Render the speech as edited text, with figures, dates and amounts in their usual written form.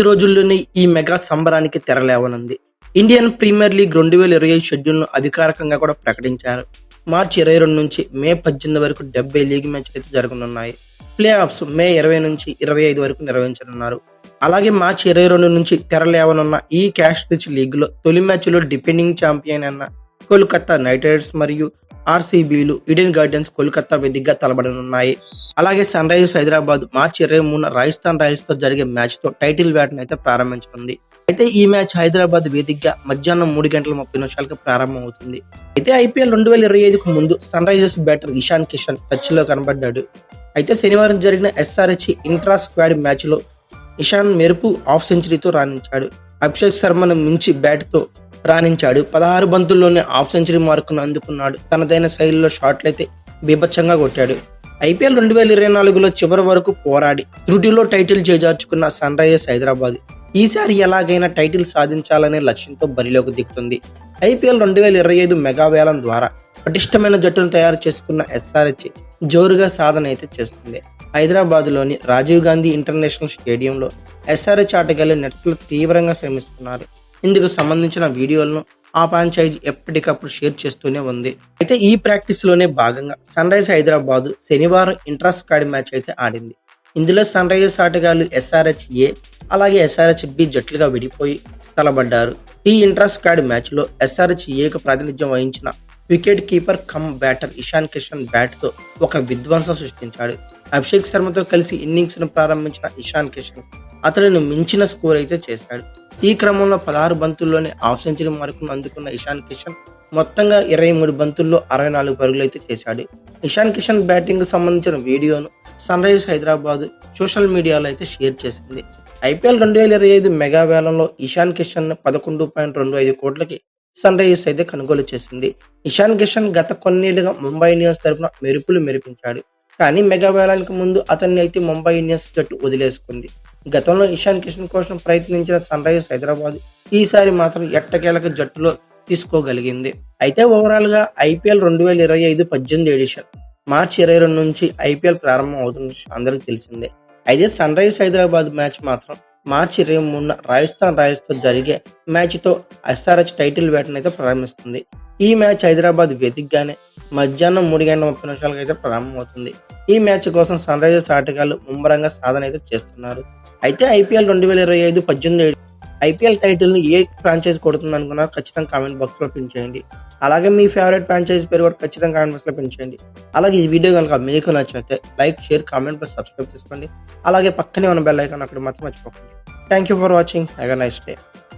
ఈ రోజుల్లోనే ఈ మెగా సంబరానికి తెరలేవనుంది. ఇండియన్ ప్రీమియర్ లీగ్ 2025 షెడ్యూల్ను అధికారికంగా కూడా ప్రకటించారు. మార్చి 22 నుంచి మే 18 వరకు 70 లీగ్ మ్యాచ్లు అయితే జరగనున్నాయి. ప్లే ఆఫ్స్ మే 20 నుంచి 25 వరకు నిర్వహించనున్నారు. అలాగే మార్చి 22 నుంచి తెరలేవనున్న ఈ క్యాష్ రిచ్ లీగ్లో తొలి మ్యాచ్లో డిపెండింగ్ ఛాంపియన్ అయిన కోల్కతా నైట్ రైడర్స్ మరియు ఆర్సీబీలు ఈడెన్ గార్డెన్స్ కోల్కతా వేదికగా తలపడనున్నాయి. అలాగే సన్ రైజర్స్ హైదరాబాద్ మార్చి 23న రాజస్థాన్ రాయల్స్ తో జరిగే మ్యాచ్ తో టైటిల్ బ్యాట్ను అయితే ప్రారంభించనుంది. అయితే ఈ మ్యాచ్ హైదరాబాద్ వేదికగా మధ్యాహ్నం 3:30 ప్రారంభం అవుతుంది. అయితే ఐపీఎల్ 2025కు ముందు Sunrisers batter Ishan Kishan touch లో కనబడ్డాడు. అయితే శనివారం జరిగిన ఎస్ఆర్హెచ్ ఇంట్రా స్క్వాడ్ మ్యాచ్ లో ఇషాన్ మెరుపు హాఫ్ సెంచరీతో రాణించాడు. అభిషేక్ శర్మను మించి బ్యాట్ తో రాణించాడు. 16 బంతుల్లోనే హాఫ్ సెంచరీ మార్కును అందుకున్నాడు. తనదైన శైలిలో షాట్లయితే బీభత్సంగా కొట్టాడు. ఐపీఎల్ 2024లో చివరి వరకు పోరాడి త్రుటిలో టైటిల్ చేజార్చుకున్న సన్ రైజర్స్ హైదరాబాద్ ఈసారి ఎలాగైనా టైటిల్ సాధించాలనే లక్ష్యంతో బరిలోకి దిగుతుంది. ఐపీఎల్ 2025 మెగా వేలం ద్వారా పటిష్టమైన జట్టును తయారు చేసుకున్న ఎస్ఆర్హెచ్ జోరుగా సాధన అయితే చేస్తుంది. హైదరాబాద్లోని రాజీవ్ గాంధీ ఇంటర్నేషనల్ స్టేడియంలో ఎస్ఆర్హెచ్ ఆటగాళ్లు నెట్స్లో తీవ్రంగా శ్రమిస్తున్నారు. ఇందుకు సంబంధించిన వీడియోలను ఆ ఫ్రాంచైజీ ఎప్పటికప్పుడు షేర్ చేస్తూనే ఉంది. అయితే ఈ ప్రాక్టీస్ లోనే భాగంగా సన్ రైజర్స్ హైదరాబాద్ శనివారం ఇంట్రా స్క్వాడ్ మ్యాచ్ అయితే ఆడింది. ఇందులో సన్ రైజర్స్ ఆటగాళ్లు ఎస్ఆర్హెచ్ ఏ అలాగే ఎస్ఆర్హెచ్ బి జట్లుగా విడిపోయి తలబడ్డారు. ఈ ఇంట్రా స్క్వాడ్ మ్యాచ్ లో ఎస్ఆర్హెచ్ ఏకు ప్రాతినిధ్యం వహించిన wicket keeper cum batter Ishan Kishan bat తో ఒక విధ్వంసం సృష్టించాడు. అభిషేక్ శర్మతో కలిసి ఇన్నింగ్స్ ను ప్రారంభించిన ఇషాన్ కిషన్ అతడిని మించిన స్కోర్ అయితే చేశాడు. ఈ క్రమంలో 16 బంతుల్లోనే హాఫ్ సెంచరీ మార్కును అందుకున్న ఇషాన్ కిషన్ మొత్తంగా 23 బంతుల్లో 64 పరుగులు అయితే చేశాడు. ఇషాన్ కిషన్ బ్యాటింగ్ సంబంధించిన వీడియోను సన్ రైజర్స్ హైదరాబాద్ సోషల్ మీడియాలో అయితే షేర్ చేసింది. ఐపీఎల్ 2025 మెగా వేలంలో ఇషాన్ కిషన్ 11.25 కోట్లకి సన్ రైజర్స్ అయితే కొనుగోలు చేసింది. ఇషాన్ కిషన్ గత కొన్నేళ్లుగా ముంబై ఇండియన్స్ తరపున మెరుపులు మెరిపించాడు. కానీ మెగా వేలానికి ముందు అతన్ని అయితే ముంబై ఇండియన్స్ జట్టు వదిలేసుకుంది. గతంలో ఇషాన్ కిషన్ కోసం ప్రయత్నించిన సన్ రైజర్స్ హైదరాబాద్ ఈసారి మాత్రం ఎట్టకేలకు జట్టులో తీసుకోగలిగింది. అయితే ఓవరాల్ గా ఐపీఎల్ 2025 18 ఎడిషన్ మార్చి 22 నుంచి ఐపీఎల్ ప్రారంభం అవుతుంది అందరికి తెలిసిందే. అయితే సన్ రైజర్స్ హైదరాబాద్ మ్యాచ్ మాత్రం మార్చి 23న రాజస్థాన్ రాయల్స్ తో జరిగే మ్యాచ్ తో ఎస్ఆర్హెచ్ టైటిల్ బ్యాట్ను అయితే ప్రారంభిస్తుంది. ఈ మ్యాచ్ హైదరాబాద్ వేదికగానే మధ్యాహ్నం 3:30 అయితే ప్రారంభమవుతుంది. ఈ మ్యాచ్ కోసం సన్ రైజర్స్ ఆటగాళ్లు ముమ్మరంగా సాధన అయితే చేస్తున్నారు. అయితే ఐపీఎల్ 2025 18 ఐపీఎల్ టైటిల్ ని ఏ ఫ్రాంచైజ్ కొడుతుంది అనుకున్నారు ఖచ్చితంగా కామెంట్ బాక్స్ లో పిన్ చేయండి. అలాగే మీ ఫేవరెట్ ఫ్రాంచైజ్ పేరు కూడా ఖచ్చితంగా కామెంట్ బాక్స్ లో పిన్ చేయండి. అలాగే ఈ వీడియో కనుక మీకు నచ్చితే like, share, comment plus subscribe చేసుకోండి. అలాగే పక్కనే ఉన్న బెల్ ఐకాన్ అక్కడ మాత్రం మర్చిపోకండి. Thank you for watching. Have a nice day.